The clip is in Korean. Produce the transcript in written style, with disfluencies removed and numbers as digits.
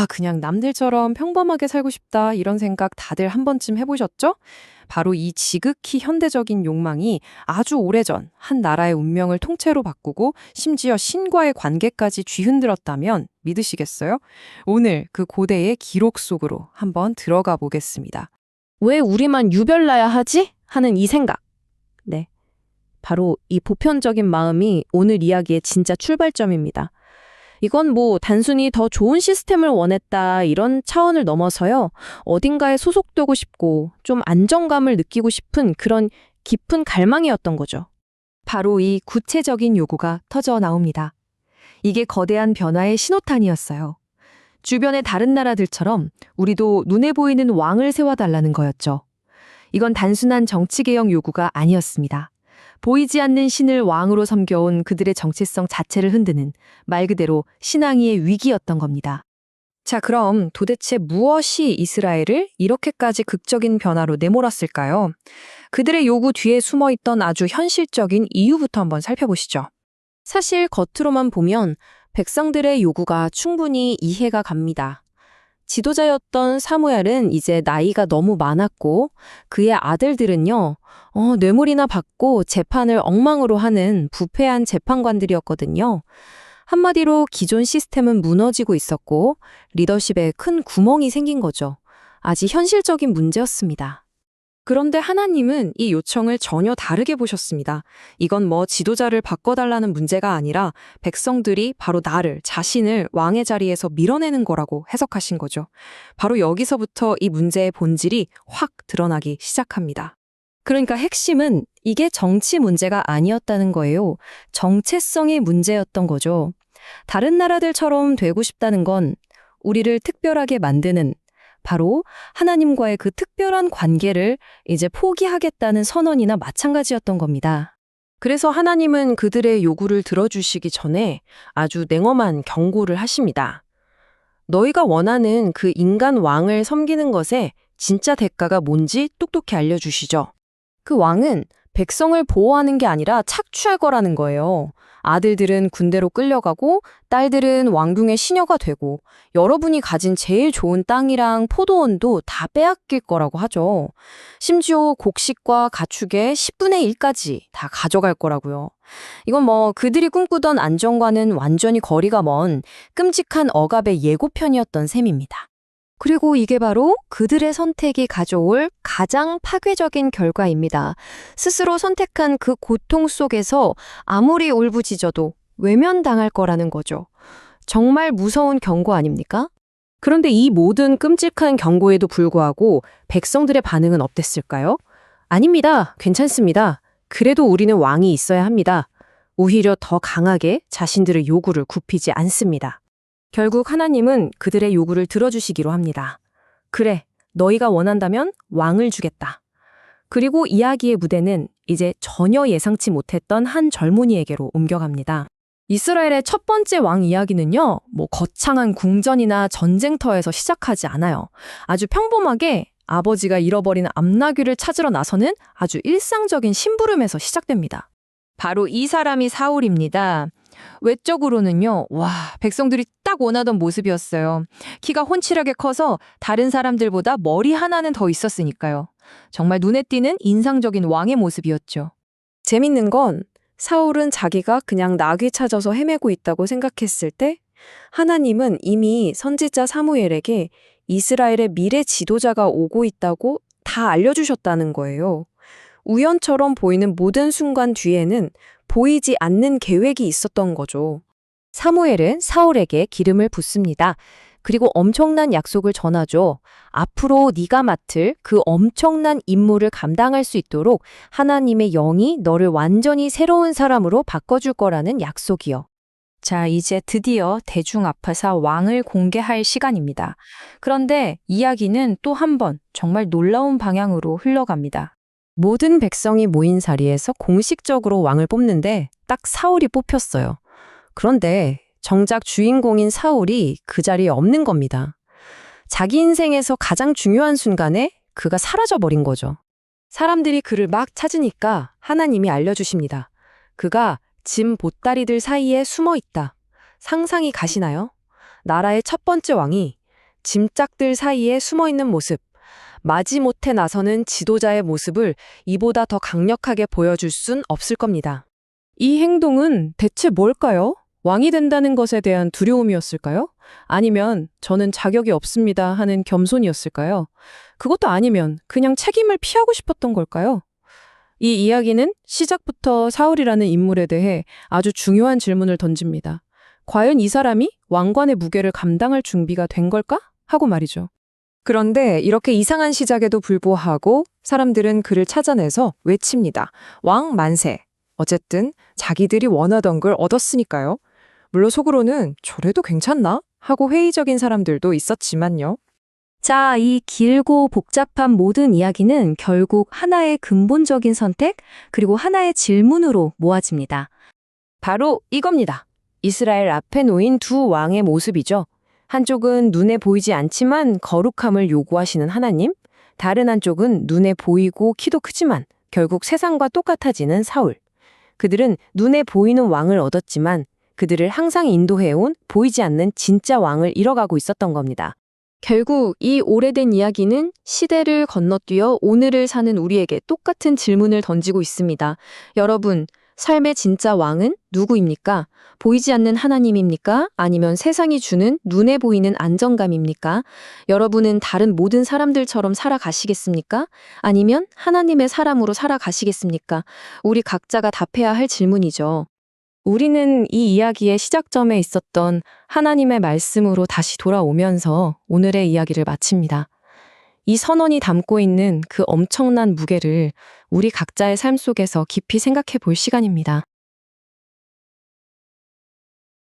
그냥 남들처럼 평범하게 살고 싶다 이런 생각 다들 한 번쯤 해보셨죠? 바로 이 지극히 현대적인 욕망이 아주 오래전 한 나라의 운명을 통째로 바꾸고 심지어 신과의 관계까지 쥐흔들었다면 믿으시겠어요? 오늘 그 고대의 기록 속으로 한번 들어가 보겠습니다. 왜 우리만 유별나야 하지? 하는 이 생각. 네. 바로 이 보편적인 마음이 오늘 이야기의 진짜 출발점입니다. 이건 단순히 더 좋은 시스템을 원했다 이런 차원을 넘어서요. 어딘가에 소속되고 싶고 좀 안정감을 느끼고 싶은 그런 깊은 갈망이었던 거죠. 바로 이 구체적인 요구가 터져 나옵니다. 이게 거대한 변화의 신호탄이었어요. 주변의 다른 나라들처럼 우리도 눈에 보이는 왕을 세워달라는 거였죠. 이건 단순한 정치개혁 요구가 아니었습니다. 보이지 않는 신을 왕으로 섬겨온 그들의 정체성 자체를 흔드는 말 그대로 신앙의 위기였던 겁니다. 자, 그럼 도대체 무엇이 이스라엘을 이렇게까지 극적인 변화로 내몰았을까요? 그들의 요구 뒤에 숨어있던 아주 현실적인 이유부터 한번 살펴보시죠. 사실 겉으로만 보면 백성들의 요구가 충분히 이해가 갑니다. 지도자였던 사무엘은 이제 나이가 너무 많았고 그의 아들들은요, 뇌물이나 받고 재판을 엉망으로 하는 부패한 재판관들이었거든요. 한마디로 기존 시스템은 무너지고 있었고 리더십에 큰 구멍이 생긴 거죠. 아주 현실적인 문제였습니다. 그런데 하나님은 이 요청을 전혀 다르게 보셨습니다. 이건 지도자를 바꿔달라는 문제가 아니라 백성들이 바로 나를, 자신을 왕의 자리에서 밀어내는 거라고 해석하신 거죠. 바로 여기서부터 이 문제의 본질이 확 드러나기 시작합니다. 그러니까 핵심은 이게 정치 문제가 아니었다는 거예요. 정체성의 문제였던 거죠. 다른 나라들처럼 되고 싶다는 건 우리를 특별하게 만드는 바로 하나님과의 그 특별한 관계를 이제 포기하겠다는 선언이나 마찬가지였던 겁니다. 그래서 하나님은 그들의 요구를 들어주시기 전에 아주 냉엄한 경고를 하십니다. 너희가 원하는 그 인간 왕을 섬기는 것에 진짜 대가가 뭔지 똑똑히 알려주시죠. 그 왕은 백성을 보호하는 게 아니라 착취할 거라는 거예요. 아들들은 군대로 끌려가고 딸들은 왕궁의 시녀가 되고 여러분이 가진 제일 좋은 땅이랑 포도원도 다 빼앗길 거라고 하죠. 심지어 곡식과 가축의 10분의 1까지 다 가져갈 거라고요. 이건 그들이 꿈꾸던 안정과는 완전히 거리가 먼 끔찍한 억압의 예고편이었던 셈입니다. 그리고 이게 바로 그들의 선택이 가져올 가장 파괴적인 결과입니다. 스스로 선택한 그 고통 속에서 아무리 울부짖어도 외면당할 거라는 거죠. 정말 무서운 경고 아닙니까? 그런데 이 모든 끔찍한 경고에도 불구하고 백성들의 반응은 어땠을까요? 아닙니다. 괜찮습니다. 그래도 우리는 왕이 있어야 합니다. 오히려 더 강하게 자신들의 요구를 굽히지 않습니다. 결국 하나님은 그들의 요구를 들어주시기로 합니다. 그래, 너희가 원한다면 왕을 주겠다. 그리고 이야기의 무대는 이제 전혀 예상치 못했던 한 젊은이에게로 옮겨갑니다. 이스라엘의 첫 번째 왕 이야기는요, 거창한 궁전이나 전쟁터에서 시작하지 않아요. 아주 평범하게 아버지가 잃어버린 암나귀를 찾으러 나서는 아주 일상적인 심부름에서 시작됩니다. 바로 이 사람이 사울입니다. 외적으로는요, 백성들이 딱 원하던 모습이었어요. 키가 훤칠하게 커서 다른 사람들보다 머리 하나는 더 있었으니까요. 정말 눈에 띄는 인상적인 왕의 모습이었죠. 재밌는 건 사울은 자기가 그냥 나귀 찾아서 헤매고 있다고 생각했을 때 하나님은 이미 선지자 사무엘에게 이스라엘의 미래 지도자가 오고 있다고 다 알려주셨다는 거예요. 우연처럼 보이는 모든 순간 뒤에는 보이지 않는 계획이 있었던 거죠. 사무엘은 사울에게 기름을 붓습니다. 그리고 엄청난 약속을 전하죠. 앞으로 네가 맡을 그 엄청난 임무를 감당할 수 있도록 하나님의 영이 너를 완전히 새로운 사람으로 바꿔줄 거라는 약속이요. 자, 이제 드디어 대중 앞에서 왕을 공개할 시간입니다. 그런데 이야기는 또 한 번 정말 놀라운 방향으로 흘러갑니다. 모든 백성이 모인 자리에서 공식적으로 왕을 뽑는데 딱 사울이 뽑혔어요. 그런데 정작 주인공인 사울이 그 자리에 없는 겁니다. 자기 인생에서 가장 중요한 순간에 그가 사라져버린 거죠. 사람들이 그를 막 찾으니까 하나님이 알려주십니다. 그가 짐 보따리들 사이에 숨어 있다. 상상이 가시나요? 나라의 첫 번째 왕이 짐짝들 사이에 숨어 있는 모습, 마지못해 나서는 지도자의 모습을 이보다 더 강력하게 보여줄 순 없을 겁니다. 이 행동은 대체 뭘까요? 왕이 된다는 것에 대한 두려움이었을까요? 아니면 저는 자격이 없습니다 하는 겸손이었을까요? 그것도 아니면 그냥 책임을 피하고 싶었던 걸까요? 이 이야기는 시작부터 사울이라는 인물에 대해 아주 중요한 질문을 던집니다. 과연 이 사람이 왕관의 무게를 감당할 준비가 된 걸까? 하고 말이죠. 그런데 이렇게 이상한 시작에도 불구하고 사람들은 그를 찾아내서 외칩니다. 왕 만세! 어쨌든 자기들이 원하던 걸 얻었으니까요. 물론 속으로는 저래도 괜찮나? 하고 회의적인 사람들도 있었지만요. 자, 이 길고 복잡한 모든 이야기는 결국 하나의 근본적인 선택, 그리고 하나의 질문으로 모아집니다. 바로 이겁니다. 이스라엘 앞에 놓인 두 왕의 모습이죠. 한쪽은 눈에 보이지 않지만 거룩함을 요구하시는 하나님, 다른 한쪽은 눈에 보이고 키도 크지만 결국 세상과 똑같아지는 사울. 그들은 눈에 보이는 왕을 얻었지만 그들을 항상 인도해온 보이지 않는 진짜 왕을 잃어가고 있었던 겁니다. 결국 이 오래된 이야기는 시대를 건너뛰어 오늘을 사는 우리에게 똑같은 질문을 던지고 있습니다. 여러분, 삶의 진짜 왕은 누구입니까? 보이지 않는 하나님입니까? 아니면 세상이 주는 눈에 보이는 안정감입니까? 여러분은 다른 모든 사람들처럼 살아가시겠습니까? 아니면 하나님의 사람으로 살아가시겠습니까? 우리 각자가 답해야 할 질문이죠. 우리는 이 이야기의 시작점에 있었던 하나님의 말씀으로 다시 돌아오면서 오늘의 이야기를 마칩니다. 이 선언이 담고 있는 그 엄청난 무게를 우리 각자의 삶 속에서 깊이 생각해 볼 시간입니다.